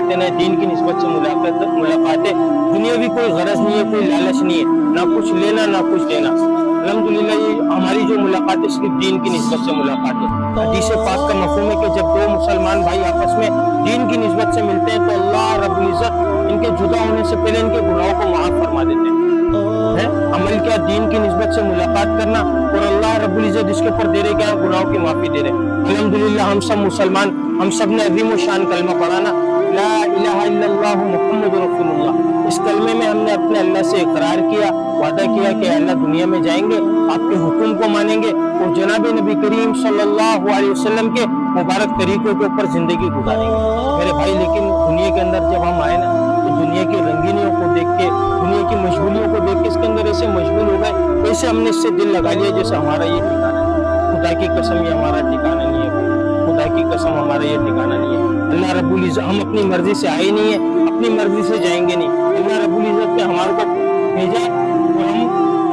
मुलाकातें ना दीन की निस्बत से मुलाकातें, दुनियावी कोई गरज नहीं है, कोई लालच नहीं है, ना कुछ लेना ना कुछ देना। अल्हम्दुलिल्लाह ये हमारी जो मुलाकातें सिर्फ दीन की निस्बत से मुलाकातें। हदीस पाक का मफ़हूम है कि जब दो मुसलमान भाई आपस में दीन की निस्बत से मिलते हैं तो अल्लाह रब्बुल इज़्ज़त इनके जुदा होने से पहले इनके गुनाहों को माफ़ फरमा देते हैं। अमल क्या, दीन की निस्बत से मुलाकात करना, और अल्लाह रब्बुल इज़्ज़त इसके ऊपर दे रहे क्या, गुनाहों की माफ़ी दे रहे। अल्हम्दुलिल्लाह हम सब मुसलमान, हम सब ने अज़ीम शान कलमा पढ़ा ना, ला इलाहा इल्लल्लाह मुहम्मदुर रसूलुल्लाह। इस कलमे में हमने अपने अल्लाह से इकरार किया, वादा किया कि अल्लाह दुनिया में जाएंगे, आपके हुक्म को मानेंगे और जनाब नबी करीम सल्लल्लाहु अलैहि वसल्लम के मुबारक तरीकों के ऊपर जिंदगी गुजारेंगे मेरे भाई। लेकिन दुनिया के अंदर जब हम आए ना, तो दुनिया की रंगीनियों को देख के, दुनिया की मशगूलियों को देख के इसके अंदर ऐसे मशगूल हो गए, वैसे हमने इससे दिल लगा लिया जैसे हमारा ये ठिकाना है। खुदा की कसम ये हमारा ठिकाना नहीं है, खुदा की कसम हमारा ये ठिकाना नहीं है। अल्लाह रब्बुल इज़्ज़त, हम अपनी मर्जी से आए नहीं है, अपनी मर्जी से जाएंगे नहीं। अल्लाह रब्बुल इज़्ज़त ने हमारे को भेजा तो हम,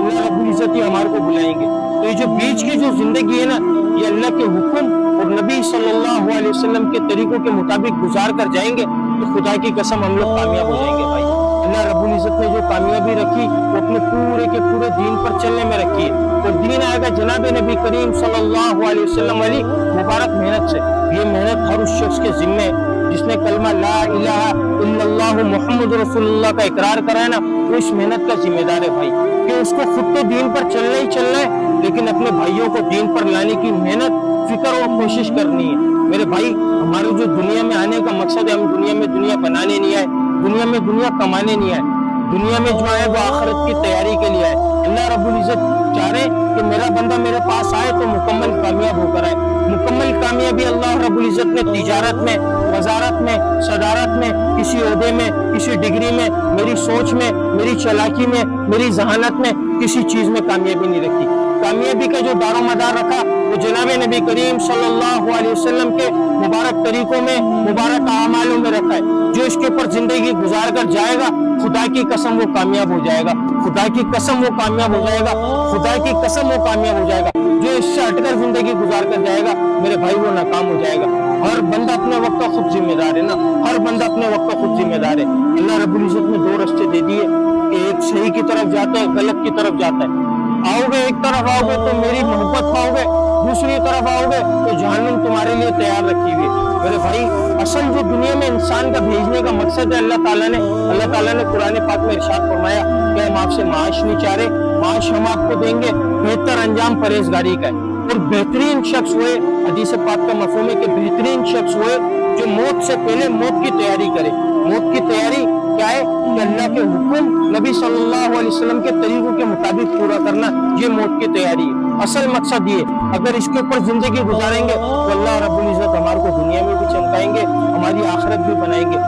अल्लाह रब्बुल इज़्ज़त ही हमारे को बुलाएंगे। तो ये जो बीच की जो जिंदगी है ना, ये अल्लाह के हुक्म और नबी सल्लल्लाहु अलैहि वसल्लम के तरीकों के मुताबिक गुजार कर जाएंगे तो खुदा की कसम हम लोग कामयाब हो जाएंगे भाई। अल्लाह रब्बुल इज़्ज़त ने जो कामयाबी रखी वो अपने पूरे के पूरे दीन पर चलने में रखी है। और दीन आएगा जनाब नबी करीम सल्लल्लाहु अलैहि वसल्लम वाली मुबारक मेहनत से। ये मेहनत हर उस शख्स के जिम्मे है जिसने कलमा ला इलाहा इल्लल्लाह मुहम्मदुर रसूलुल्लाह का इकरार करा है ना, वो इस मेहनत का जिम्मेदार है भाई। कि उसको खुद तो दीन पर चलना ही चलना है, लेकिन अपने भाइयों को दीन पर लाने की मेहनत, फिक्र और कोशिश करनी है मेरे भाई। हमारे जो दुनिया में आने का मकसद है, हम दुनिया में दुनिया बनाने नहीं आए, दुनिया में दुनिया कमाने नहीं आए। दुनिया में जो है वो आखिरत की तैयारी के लिए आए। अल्लाह रब्बुल इज़्ज़त चाह रहे कि मेरा बंदा मेरे पास आए तो मुकम्मल कामयाब होकर आए। मुकम्मल कामयाबी अल्लाह रब्बुल इज़्ज़त ने तिजारत में, वजारत में, सदारत में, किसी ओहदे में, किसी डिग्री में, मेरी सोच में, मेरी चालाकी में, मेरी जहानत में, किसी चीज में कामयाबी नहीं रखी। कामयाबी का जो दारोमदार रखा वो जनाब नबी करीम सल्लल्लाहु अलैहि वसल्लम के मुबारक तरीकों में, मुबारक आमालों में रखा है। जो इसके ऊपर जिंदगी गुजार कर जाएगा, खुदा की कसम वो कामयाब हो जाएगा, खुदा की कसम वो कामयाब हो जाएगा, खुदा की कसम वो कामयाब हो जाएगा। जो इससे हटकर जिंदगी गुजार कर जाएगा मेरे भाई, वो नाकाम हो जाएगा। हर बंदा अपने वक्त का खुद जिम्मेदार है ना, हर बंदा अपने वक्त का खुद जिम्मेदार है। अल्लाह रब्बुल इज़्ज़त ने दो रास्ते दे दिए कि एक सही की तरफ जाता है, गलत की तरफ जाता है। आओगे एक तरफ आओगे तो मेरी मोहब्बत पाओगे, दूसरी तरफ आओगे तो जहन्नम तुम्हारे लिए तैयार रखी हुई है मेरे भाई। असल जो दुनिया में इंसान का भेजने का मकसद है, अल्लाह ताला ने कुरान पाक में इरशाद फरमाया कि हम आपसे माश नहीं चाह रहे, माश हम आपको देंगे, बेहतर अंजाम परहेजगारी का है। और बेहतरीन शख्स हुए, हदीस पाक का मफ़हूम है कि बेहतरीन शख्स हुए जो मौत से पहले मौत की तैयारी करे। मौत की तैयारी क्या है कि अल्लाह के हुक्म, नबी सल्लल्लाहु अलैहि वसल्लम के तरीकों के मुताबिक पूरा करना, ये मौत की तैयारी है। असल मकसद ये, अगर इसके ऊपर जिंदगी गुजारेंगे तो अल्लाह रब्बुल इज़्ज़त हमारे को दुनिया में भी चमकाएंगे, हमारी आखिरत भी बनाएंगे।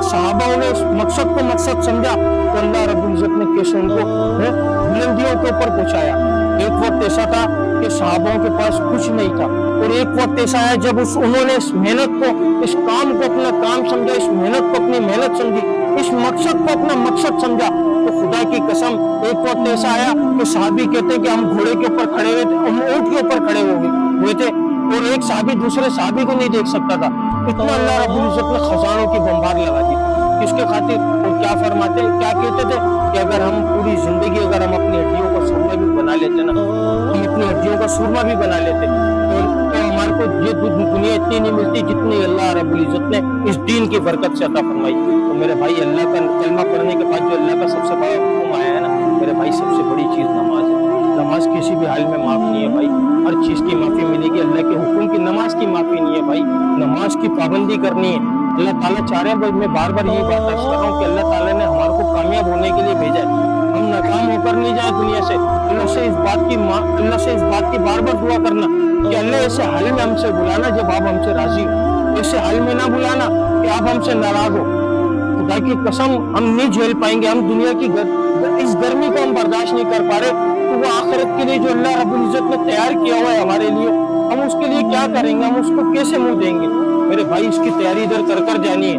सहाबाओं ने इस मकसद को मकसद समझा तो अल्लाह रब्बुल इज़्ज़त ने कैसे उनको बुलंदियों के ऊपर पहुंचाया। एक वक्त ऐसा था कि सहाबाओं के पास कुछ नहीं था, और एक वक्त ऐसा आया जब उन्होंने इस मेहनत को, इस काम को अपना काम समझा, इस मेहनत को अपनी मेहनत समझी, इस मकसद को अपना मकसद समझा। तो खुदा की कसम एक वक्त ऐसा आया कि सहाबी कहते हैं कि हम घोड़े के ऊपर खड़े हुए थे, हम ऊंट के ऊपर खड़े हुए थे, और एक सहाबी दूसरे सहाबी को नहीं देख सकता था। इतना अल्लाह रब्बुल इज़्ज़त ने खजानों की बम्बार लगा दी। किसके खातिर? और क्या फरमाते, क्या कहते थे कि अगर हम पूरी जिंदगी, अगर हम अपनी हड्डियों का सूरमा भी बना लेते ना, हम अपनी हड्डियों का सूरमा भी बना लेते तो हमारे को ये दुनिया इतनी नहीं मिलती जितनी अल्लाह रब्बुल इज़्ज़त ने इस दीन की बरकत से अता फरमाई। तो मेरे भाई, अल्लाह का कलमा पढ़ने के बाद जो अल्लाह का सबसे बड़ा हुक्म आया है ना मेरे भाई, सबसे बड़ी चीज़ नमाज है। नमाज किसी भी हाल में माफ़ नहीं है भाई, हर चीज़ की माफ़ी मिलेगी। अल्लाह के हुक्म की नमाज की माफ़ी नहीं है भाई, नमाज की पाबंदी करनी है। अल्लाह ताला चाह रहे हैं, मैं बार बार यही बात अर्ज कर रहा हूँ कि अल्लाह ताला ने हमारे को कामयाब होने के लिए भेजा है, हम नाकाम होकर नहीं जाए दुनिया से। अल्लाह से इस बात की बार बार दुआ करना कि अल्लाह ऐसे हाल में हमसे बुलाना जब आप हमसे राजी हो, ऐसे हाल में ना बुलाना कि आप हमसे नाराज हो। खुदा की कसम हम नहीं झेल पाएंगे, हम दुनिया की इस गर्मी को हम बर्दाश्त नहीं कर पा रहे, तो वो आखिरत के लिए जो अल्लाह रब्बुल इज़्ज़त ने तैयार किया हुआ है हमारे लिए, हम उसके लिए क्या करेंगे, हम उसको कैसे मुंह देंगे मेरे भाई। इसकी तैयारी इधर कर जानी है।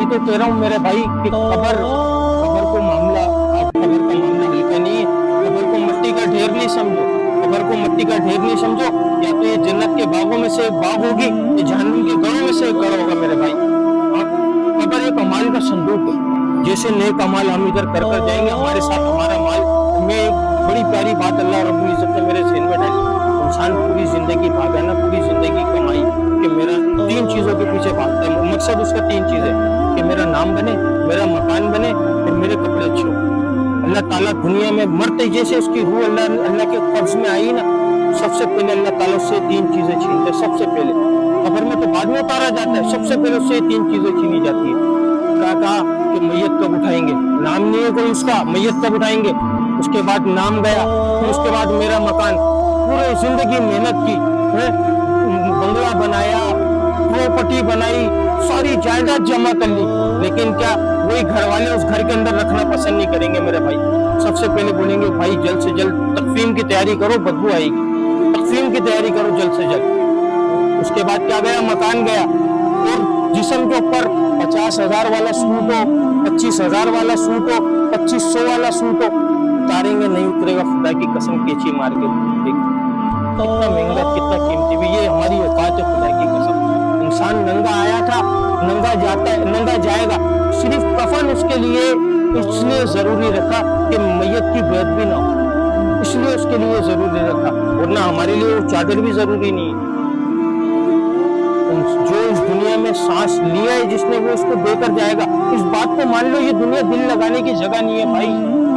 ये तो कह रहा हूँ मेरे भाई कि कब्र को मामला, कब्र का मामला हल्का नहीं है। कब्र को मट्टी का ढेर नहीं समझो, कब्र को मट्टी का ढेर नहीं समझो। या तो ये जन्नत के बागों में से एक बाग होगी, ये जहन्नम के गढ़ों में से एक गढ़ होगा मेरे भाई। माल का संदूक है। जैसे नेक अमाल हम इधर कर कर जाएंगे, हमारे साथ हमारा माल। मैं एक बड़ी प्यारी बात अल्लाह रब्बुल इज्जत ने मेरे ज़हन में डाली। इंसान पूरी जिंदगी भागा ना, पूरी जिंदगी कमाई कि मेरा 3 चीजों के पीछे भागता है। मकसद उसका 3 चीज है कि मेरा नाम बने, मेरा मकान बने और मेरे कपड़े अच्छे हो। अल्लाह ताला दुनिया में मरते जैसे उसकी रूह अल्लाह के कब्ज में आई ना, सबसे पहले अल्लाह ताला उससे 3 चीजें छीनते। सबसे पहले कब्र में तो बाद में उतारा जाता है, सबसे पहले उससे 3 चीजें छीनी जाती है। कहा कि मैयत कब उठाएंगे, नाम नहीं है कोई उसका, मैयत कब उठाएंगे। उसके बाद नाम गया, फिर उसके बाद मेरा मकान। पूरी जिंदगी मेहनत की, बंगला बनाया, प्रॉपर्टी बनाई, सारी जायदाद जमा कर ली, लेकिन क्या वही घर वाले उस घर के अंदर रखना पसंद नहीं करेंगे मेरे भाई। सबसे पहले बोलेंगे भाई जल्द से जल्द तकफीन की तैयारी करो, बदबू आएगी, तकफीन की तैयारी करो जल्द से जल्द। उसके बाद क्या गया, मकान गया, और जिस्म के ऊपर 50,000 वाला सूट हो, 25,000 वाला सूट हो, 2500 वाला सूट हो, उतारेंगे नहीं उतरेगा, खुदा की कसम केची मार के देखो कितना महंगा कितना कीमती भी। ये हमारी औकात है, खुदा की कसम। इंसान नंगा आया था, नंगा जाता है, नंगा जाएगा। सिर्फ कफन उसके लिए इसलिए जरूरी रखा कि मैयत की बेअदबी ना हो, इसलिए उसके लिए जरूरी रखा, वरना हमारे लिए वो चादर भी जरूरी नहीं है। जो इस दुनिया में सांस लिया है जिसने, वो इसको देकर जाएगा। इस बात को मान लो, ये दुनिया दिल लगाने की जगह नहीं है भाई।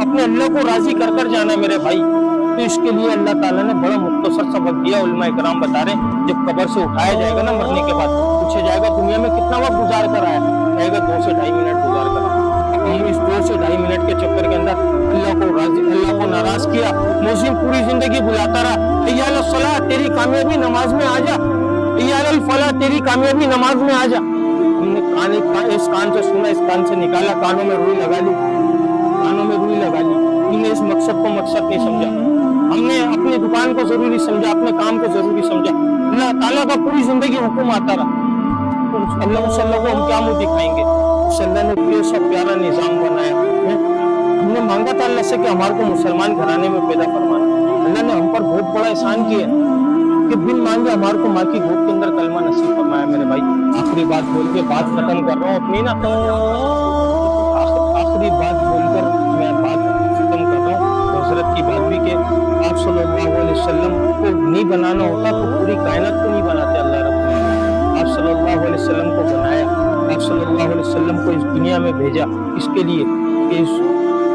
अपने अल्लाह को राजी कर कर जाना मेरे भाई। तो इसके लिए अल्लाह ताला ने बड़ा मुख्तसर सबक दिया। उलमा इकराम बता रहे हैं, जब कब्र से उठाया जाएगा ना मरने के बाद, पूछा जाएगा दुनिया में कितना वक्त गुजार कर आया, कहेगा 2 से 2.5 मिनट गुजार कर। हम इस 2 से 2.5 मिनट के चक्कर के अंदर अल्लाह को नाराज किया। मुस्लिम पूरी जिंदगी बुलाता रहा, अय्याल सलाह तेरी कामयाबी नमाज में आ जा, अय्याल फलाह तेरी कामयाबी नमाज में आ जा। हमने इस कान से सुना, इस कान से निकाला, कानों में रुई लगा ली, कानों में रुई लगा ली। हमने इस मकसद को मकसद नहीं समझा, हमने अपनी दुकान को जरूरी समझा, अपने काम को जरूरी समझा। अल्लाह ताला का पूरी जिंदगी हुक्म आता रहा, तो अल्लाह को हम क्या मुंह दिखाएंगे। अल्लाह ने कैसा प्यारा निजाम बनाया है। हमने मांगा था अल्लाह से कि हमारे को मुसलमान घराने में पैदा फरमाना। अल्लाह ने हम पर बहुत बड़ा एहसान किया कि बिन मांगे हमारे को माँ की गोद के अंदर कलमा नसीब फरमाया मेरे भाई। आखिरी बात बोल के बात खत्म कर रहा हूँ अपनी ना, आखिरी बात बोलकर मैं बात खत्म कर रहा हूँ। हजरत की बात भी कि आप सल्लल्लाहु अलैहि वसल्लम को नहीं बनाना होता तो पूरी कायनात को नहीं बनाते अल्लाह रब्बुल। आप सल्लल्लाहु अलैहि वसल्लम को बनाया, आप सल्लल्लाहु अलैहि वसल्लम को इस दुनिया में भेजा, इसके लिए कि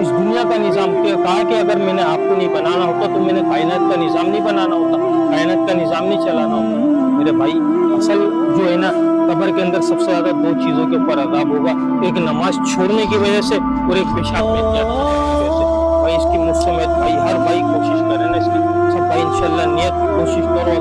इस दुनिया का निज़ाम कहा कि अगर मैंने आपको नहीं बनाना होता तो मैंने कायनात का निज़ाम नहीं बनाना होता, कायनात का निज़ाम नहीं चलाना होता मेरे भाई। असल जो है ना, कब्र के अंदर सबसे ज्यादा 2 चीजों के ऊपर अज़ाब होगा, एक नमाज छोड़ने की वजह से और एक पेशाब में की वजह से। भाई इसकी मुझसे भाई हर भाई कोशिश करे ना इसकी, सब भाई इंशाल्लाह नियत कोशिश करो।